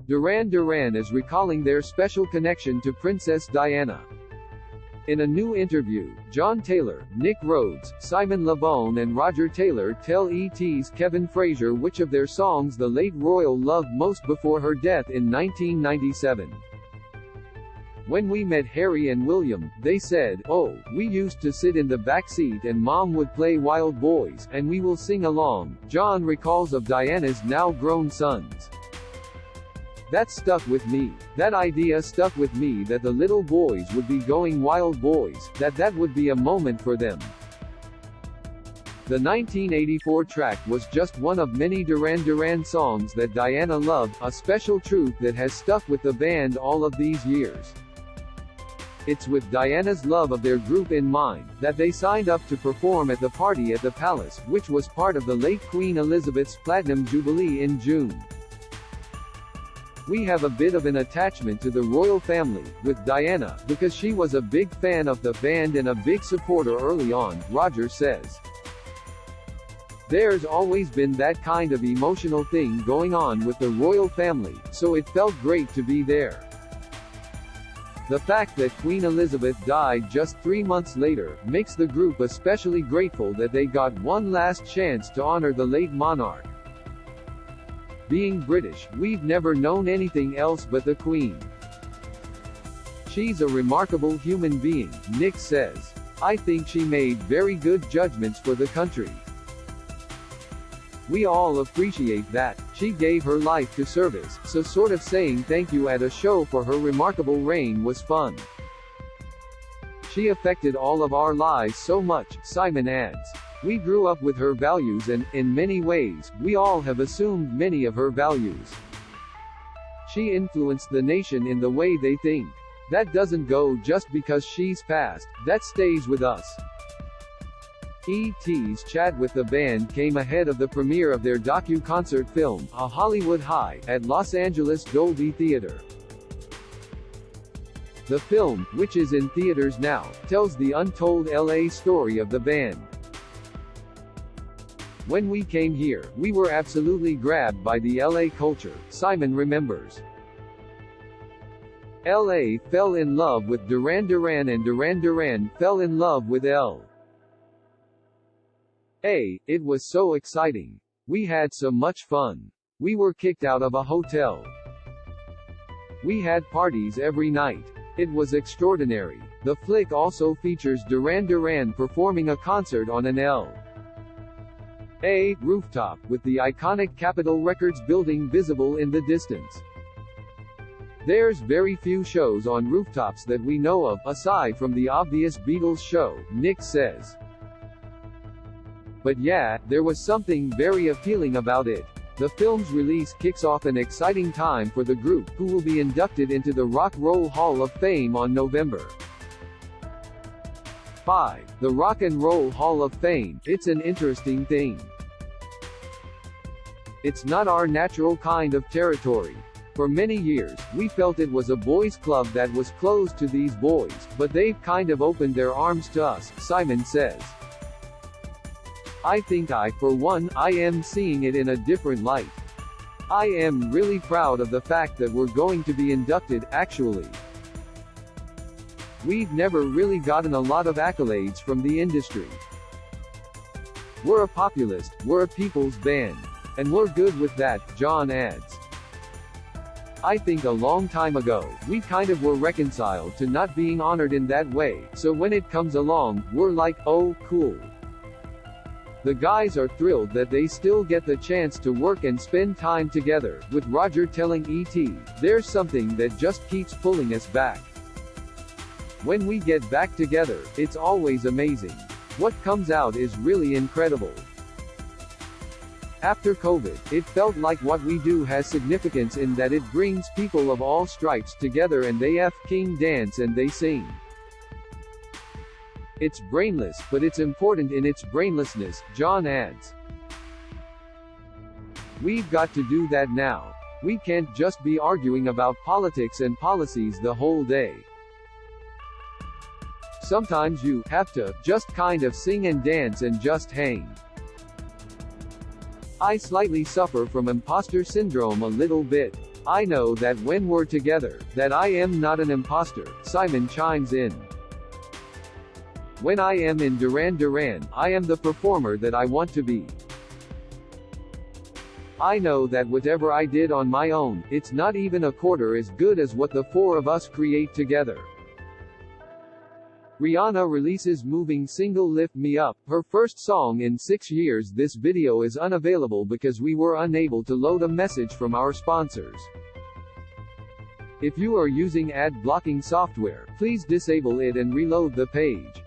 Duran Duran is recalling their special connection to Princess Diana. In a new interview, John Taylor, Nick Rhodes, Simon Le Bon and Roger Taylor tell ET's Kevin Frazier which of their songs the late royal loved most before her death in 1997. When we met Harry and William, they said, "Oh, we used to sit in the back seat and Mom would play Wild Boys, and we will sing along." John recalls of Diana's now grown sons. "That stuck with me. That idea stuck with me that the little boys would be going Wild Boys, that would be a moment for them." The 1984 track was just one of many Duran Duran songs that Diana loved, a special truth that has stuck with the band all of these years. It's with Diana's love of their group in mind, that they signed up to perform at the party at the Palace, which was part of the late Queen Elizabeth's Platinum Jubilee in June. "We have a bit of an attachment to the royal family, with Diana, because she was a big fan of the band and a big supporter early on," Roger says. "There's always been that kind of emotional thing going on with the royal family, so it felt great to be there." The fact that Queen Elizabeth died just 3 months later, makes the group especially grateful that they got one last chance to honor the late monarch. "Being British, we've never known anything else but the Queen. She's a remarkable human being," Nick says. "I think she made very good judgments for the country. We all appreciate that. She gave her life to service, so sort of saying thank you at a show for her remarkable reign was fun. She affected all of our lives so much," Simon adds. "We grew up with her values and, in many ways, we all have assumed many of her values. She influenced the nation in the way they think. That doesn't go just because she's passed, that stays with us." E.T.'s chat with the band came ahead of the premiere of their docu-concert film, A Hollywood High, at Los Angeles Dolby Theater. The film, which is in theaters now, tells the untold LA story of the band. "When we came here, we were absolutely grabbed by the LA culture," Simon remembers. LA fell in love with Duran Duran and Duran Duran fell in love with L.A. It was so exciting. We had so much fun. We were kicked out of a hotel. We had parties every night. It was extraordinary." The flick also features Duran Duran performing a concert on an L.A. rooftop, with the iconic Capitol Records building visible in the distance. "There's very few shows on rooftops that we know of, aside from the obvious Beatles show," Nick says. "But yeah, there was something very appealing about it." The film's release kicks off an exciting time for the group, who will be inducted into the Rock Roll Hall of Fame on November 5. The Rock and Roll Hall of Fame, it's an interesting thing. It's not our natural kind of territory. For many years, we felt it was a boys' club that was closed to these boys, but they've kind of opened their arms to us, Simon says. "I think for one, I am seeing it in a different light. I am really proud of the fact that we're going to be inducted, actually. We've never really gotten a lot of accolades from the industry. We're a populist, we're a people's band. And we're good with that," John adds. "I think a long time ago, we kind of were reconciled to not being honored in that way, so when it comes along, we're like, oh, cool." The guys are thrilled that they still get the chance to work and spend time together, with Roger telling E.T., "There's something that just keeps pulling us back. When we get back together, it's always amazing. What comes out is really incredible. After COVID, it felt like what we do has significance in that it brings people of all stripes together and they f***ing dance and they sing. It's brainless, but it's important in its brainlessness," John adds. "We've got to do that now. We can't just be arguing about politics and policies the whole day. Sometimes you have to just kind of sing and dance and just hang. I slightly suffer from imposter syndrome a little bit. I know that when we're together, that I am not an imposter, Simon chimes in. When I am in Duran Duran, I am the performer that I want to be. I know that whatever I did on my own, it's not even a quarter as good as what the four of us create together. Rihanna releases moving single Lift Me Up, her first song in 6 years. This video is unavailable because we were unable to load a message from our sponsors. If you are using ad blocking software, please disable it and reload the page.